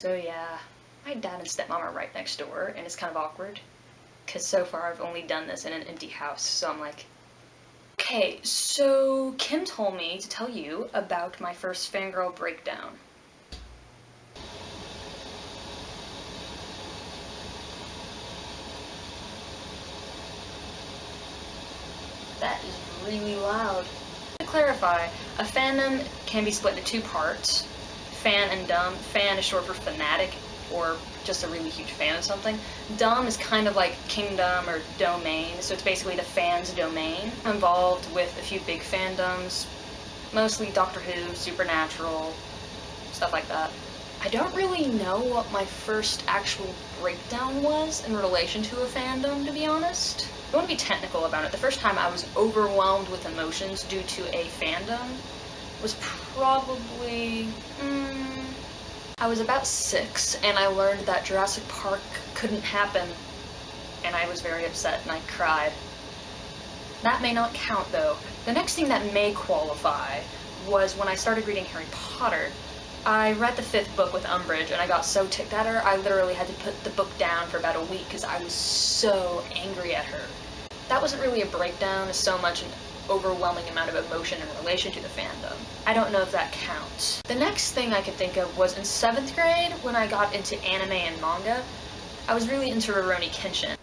So yeah, my dad and stepmom are right next door, and it's kind of awkward, because so far I've only done this in an empty house, so I'm like, okay, so Kim told me to tell you about my first fangirl breakdown. That is really loud. To clarify, a fandom can be split into two parts, fan and dumb. Fan is short for fanatic, or just a really huge fan of something. Dumb is kind of like kingdom or domain, so it's basically the fan's domain. I'm involved with a few big fandoms, mostly Doctor Who, Supernatural, stuff like that. I don't really know what my first actual breakdown was in relation to a fandom, to be honest. I want to be technical about it. The first time I was overwhelmed with emotions due to a fandom was probably, I was about 6, and I learned that Jurassic Park couldn't happen, and I was very upset and I cried. That may not count though. The next thing that may qualify was when I started reading Harry Potter. I read the 5th book with Umbridge, and I got so ticked at her, I literally had to put the book down for about a week because I was so angry at her. That wasn't really a breakdown, as so much an overwhelming amount of emotion in relation to the fandom. I don't know if that counts. The next thing I could think of was in 7th grade, when I got into anime and manga. I was really into Rurouni Kenshin.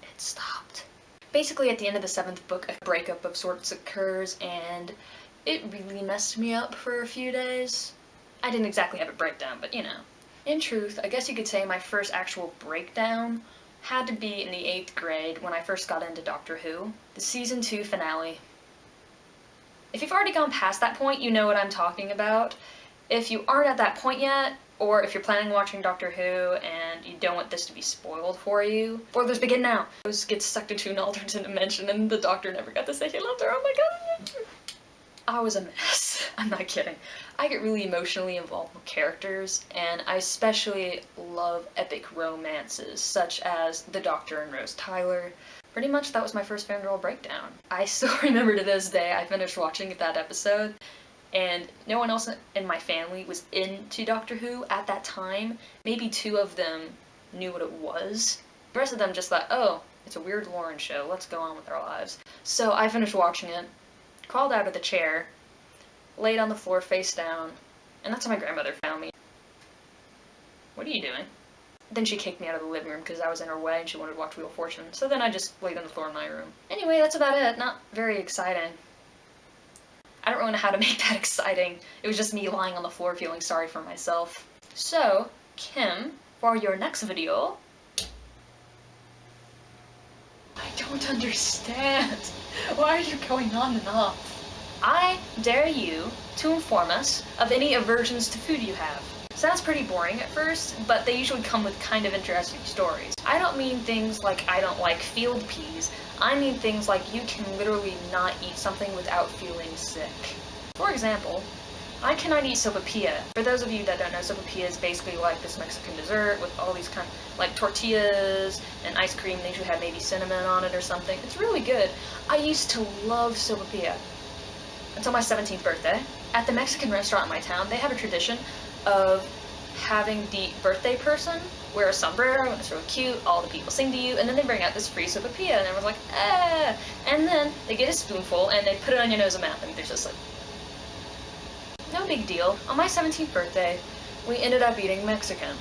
It stopped. Basically, at the end of the 7th book, a breakup of sorts occurs, and it really messed me up for a few days. I didn't exactly have a breakdown, but you know. In truth, I guess you could say my first actual breakdown had to be in the 8th grade when I first got into Doctor Who, the season 2 finale. If you've already gone past that point, you know what I'm talking about. If you aren't at that point yet, or if you're planning on watching Doctor Who and you don't want this to be spoiled for you, spoilers begin now. Rose gets sucked into an alternate dimension and the Doctor never got to say he loved her. Oh my god. I was a mess. I'm not kidding. I get really emotionally involved with characters, and I especially love epic romances, such as The Doctor and Rose Tyler. Pretty much that was my first fangirl breakdown. I still remember to this day, I finished watching that episode, and no one else in my family was into Doctor Who at that time. Maybe 2 of them knew what it was. The rest of them just thought, oh, it's a weird Lauren show, let's go on with our lives. So I finished watching it, crawled out of the chair, laid on the floor face down, and that's how my grandmother found me. What are you doing? Then she kicked me out of the living room because I was in her way and she wanted to watch Wheel of Fortune. So then I just laid on the floor in my room. Anyway, that's about it. Not very exciting. I don't really know how to make that exciting. It was just me lying on the floor feeling sorry for myself. So, Kim, for your next video... I don't understand. Why are you going on and off? I dare you to inform us of any aversions to food you have. Sounds pretty boring at first, but they usually come with kind of interesting stories. I don't mean things like I don't like field peas. I mean things like you can literally not eat something without feeling sick. For example, I cannot eat sopapilla. For those of you that don't know, sopapilla is basically like this Mexican dessert with all these kind of, like tortillas and ice cream. They usually have maybe cinnamon on it or something. It's really good. I used to love sopapilla until my 17th birthday. At the Mexican restaurant in my town, they have a tradition of having the birthday person wear a sombrero, and it's really cute, all the people sing to you, and then they bring out this free sopapilla, and everyone's like, ah! And then they get a spoonful, and they put it on your nose and mouth, and they're just like, no big deal. On my 17th birthday, we ended up eating Mexican.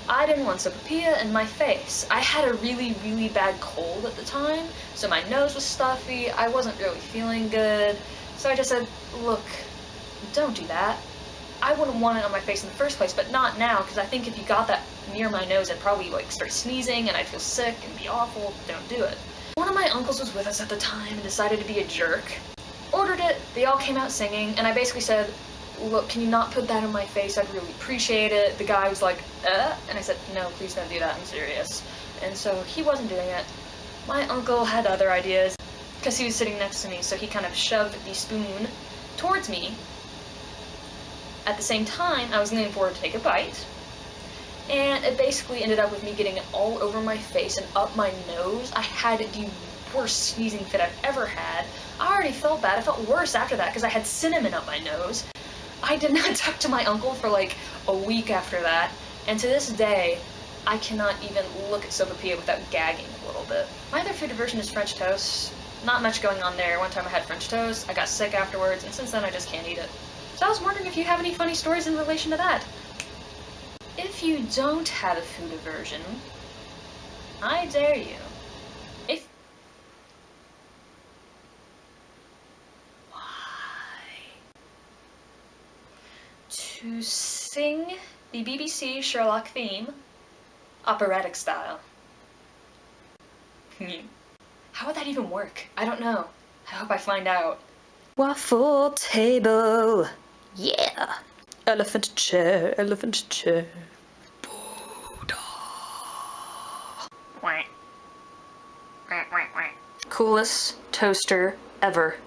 I didn't want sopapilla in my face. I had a really, really bad cold at the time, so my nose was stuffy, I wasn't really feeling good, so I just said, look, don't do that. I wouldn't want it on my face in the first place, but not now, because I think if you got that near my nose, I'd probably like start sneezing and I'd feel sick and be awful. Don't do it. One of my uncles was with us at the time and decided to be a jerk. Ordered it, they all came out singing, and I basically said, look, can you not put that on my face? I'd really appreciate it. The guy was like, and I said, no, please don't do that, I'm serious. And so he wasn't doing it. My uncle had other ideas, because he was sitting next to me, so he kind of shoved the spoon towards me. At the same time, I was leaning forward to take a bite, and it basically ended up with me getting it all over my face and up my nose. I had the worst sneezing fit I've ever had. I already felt bad. I felt worse after that because I had cinnamon up my nose. I did not talk to my uncle for like a week after that, and to this day, I cannot even look at Sopapilla without gagging a little bit. My other food aversion is French toast. Not much going on there. One time I had French toast, I got sick afterwards, and since then I just can't eat it. So I was wondering if you have any funny stories in relation to that. If you don't have a food aversion, I dare you. To sing the BBC Sherlock theme, operatic style. How would that even work? I don't know. I hope I find out. Waffle table. Yeah. Elephant chair, elephant chair. Buddha. Wah. Wah, wah, wah. Coolest toaster ever.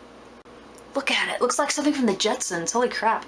Look at it. Looks like something from the Jetsons. Holy crap.